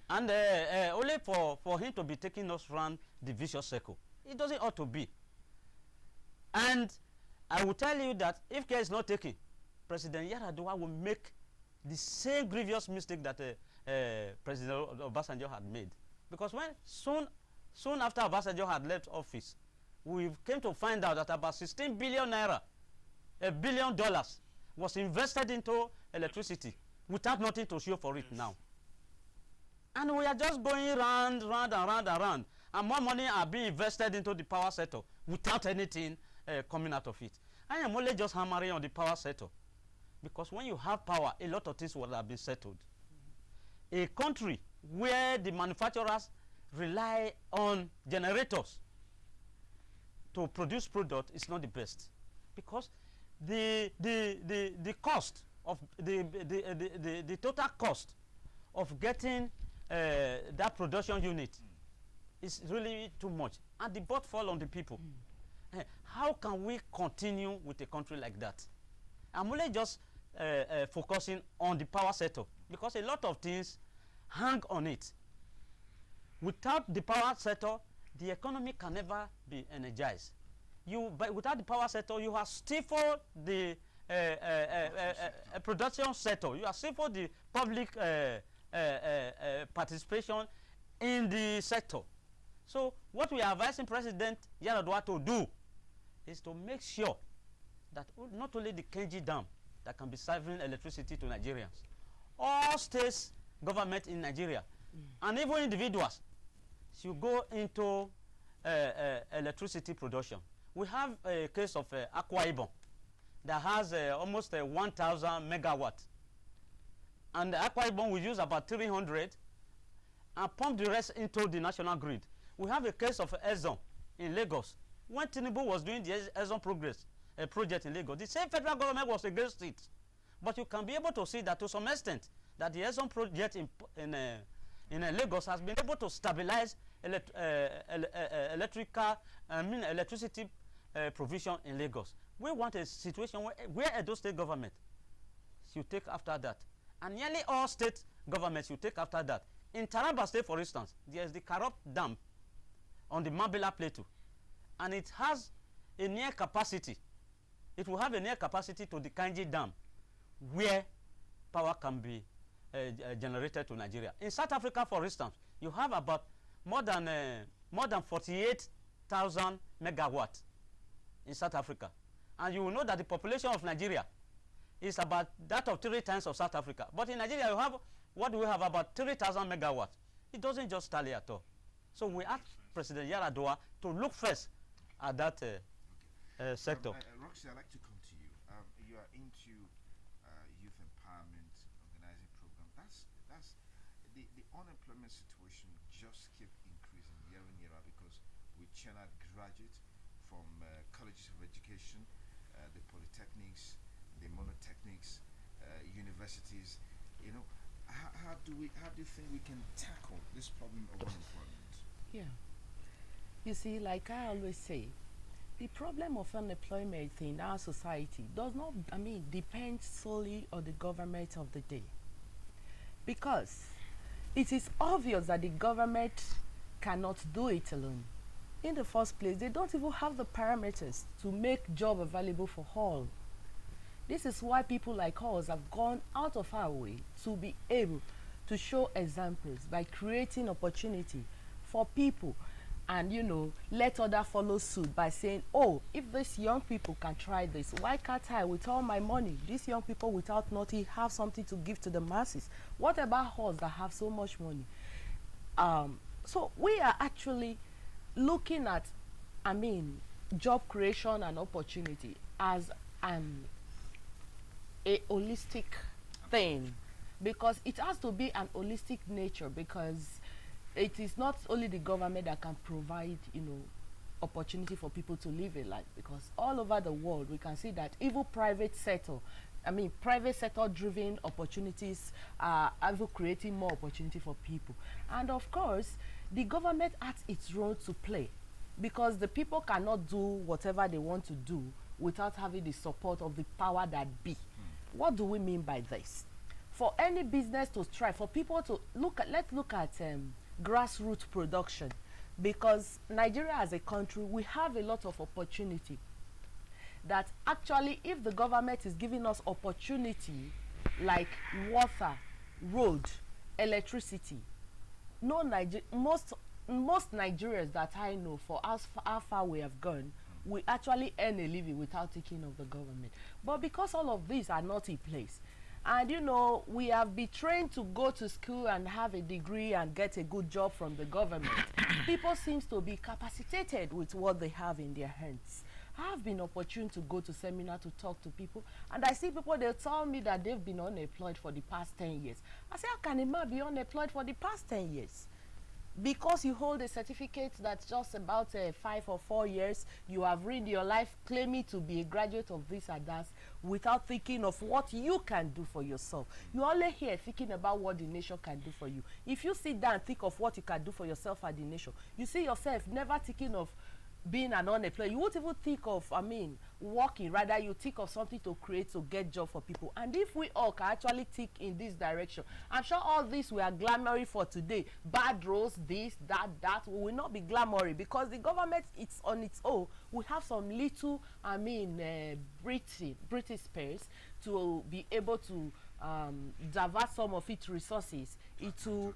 And only for him to be taking us around the vicious circle. It doesn't ought to be. And I will tell you that if care is not taken, President Yar'Adua will make the same grievous mistake that President Obasanjo had made. Because when soon after Obasanjo had left office, we came to find out that about 16 billion naira, $1 billion was invested into electricity without nothing to show for it now. And we are just going round and round, and more money are being invested into the power sector without anything coming out of it. I am only just hammering on the power sector, because when you have power, a lot of things will have been settled. A country where the manufacturers rely on generators to produce product is not the best, because the cost of the total cost of getting that production unit is really too much, and the burden fall on the people. How can we continue with a country like that? I'm only just focusing on the power sector, because a lot of things hang on it. Without the power sector, the economy can never be energized. Without the power sector, you have stifled the production sector. You have stifled the public participation in the sector. So what we are advising President Yar'Adua to do is to make sure that not only the Kenji Dam that can be serving electricity to Nigerians, all states government in Nigeria, and even individuals should go into electricity production. We have a case of Akwa Ibom that has almost 1,000 megawatt, and Akwa Ibom will use about 300 and pump the rest into the national grid. We have a case of Ezon in Lagos. When Tinubu was doing the Ezon Progress project in Lagos, the same federal government was against it. But you can be able to see that to some extent that the Ezon project in Lagos has been able to stabilize electricity provision in Lagos. We want a situation where Edo State government should take after that, and nearly all state governments should take after that. In Taraba State, for instance, there is the Karop Dam on the Mambila Plateau, and it has a near capacity. It will have a near capacity to the Kanji Dam, where power can be generated to Nigeria. In South Africa, for instance, you have about more than 48,000 megawatts in South Africa, and you will know that the population of Nigeria is about that of 3 times of South Africa. But in Nigeria, you have what do we have, about 3,000 megawatts. It doesn't just tally at all. So we ask President Yar'Adua to look first at that sector. Roxy, I'd like to come to you. You are into youth empowerment organizing program. That's the unemployment situation just keep increasing year in year out, because we churn out graduates from colleges of education, the polytechnics, the monotechnics, universities. You know, how do you think we can tackle this problem of unemployment? Yeah, you see, like I always say, the problem of unemployment in our society does not, depend solely on the government of the day, because it is obvious that the government cannot do it alone. In the first place, they don't even have the parameters to make job available for all. This is why people like us have gone out of our way to be able to show examples by creating opportunity for people, and let others follow suit by saying, oh, if these young people can try this, why can't I, with all my money? These young people without nothing have something to give to the masses. What about us that have so much money? So we are actually looking at job creation and opportunity as a holistic thing, because it has to be an holistic nature, because it is not only the government that can provide opportunity for people to live a life, because all over the world we can see that even private sector driven opportunities are even creating more opportunity for people. And of course the government has its role to play, because the people cannot do whatever they want to do without having the support of the power that be. What do we mean by this? for any business to strive, for people to look at, let's look at grassroots production, because Nigeria as a country, we have a lot of opportunity that actually, if the government is giving us opportunity like water, road, electricity, no most Nigerians that I know, for us how far we have gone, we actually earn a living without taking of the government. But because all of these are not in place, and you know, we have been trained to go to school and have a degree and get a good job from the government, people seems to be capacitated with what they have in their hands. I have been opportune to go to seminar to talk to people, and I see people, they tell me that they've been unemployed for the past 10 years. I say, how can a man be unemployed for the past 10 years? Because you hold a certificate that's just about 5 or 4 years, you have read your life claiming to be a graduate of this and that, without thinking of what you can do for yourself. You only here thinking about what the nation can do for you. If you sit down and think of what you can do for yourself and the nation, you see yourself never thinking of being an unemployed. You won't even think of, working. Rather, you think of something to create, to get job for people. And if we all can actually think in this direction, I'm sure all this we are glamoury for today. Bad roads, this, that, we will not be glamoury, because the government, it's on its own. We have some little, British space to be able to divert some of its resources into,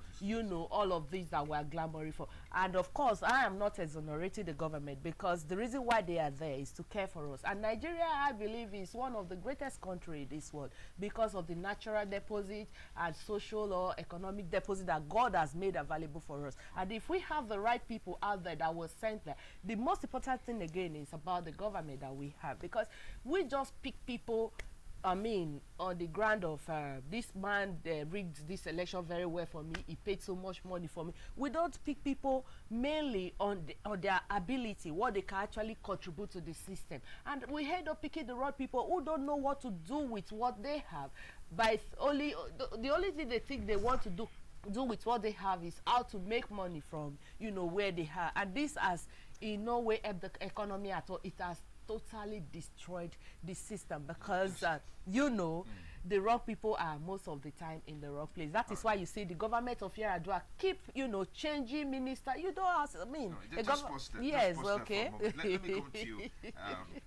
all of these that we are glamoury for. And of course, I am not exonerating the government, because the reason why they are there is to care for us. And Nigeria, I believe, is one of the greatest countries in this world, because of the natural deposit and social or economic deposit that God has made available for us. And if we have the right people out there that were sent there, the most important thing again is about the government that we have, because we just pick people on the ground of this man rigged this election very well for me, he paid so much money for me. We don't pick people mainly on their ability, what they can actually contribute to the system. And we end up picking the right people who don't know what to do with what they have. By the only thing they think they want to do with what they have is how to make money from, where they are. And this has in no way helped the economy at all. It has totally destroyed the system, because the wrong people are most of the time in the wrong place. That is why you see the government of Yar'Adua keep changing minister. You don't ask, yes, okay. Let me come to you,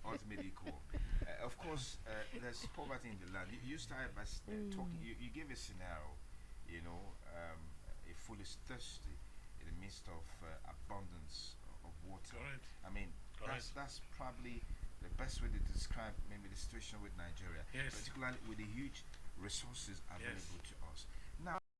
ultimately equal. Of course, there's poverty in the land. You started by talking, you gave a scenario, a foolish thirsty in the midst of abundance of water. Correct. That's probably the best way to describe maybe the situation with Nigeria, yes, particularly with the huge resources available to us.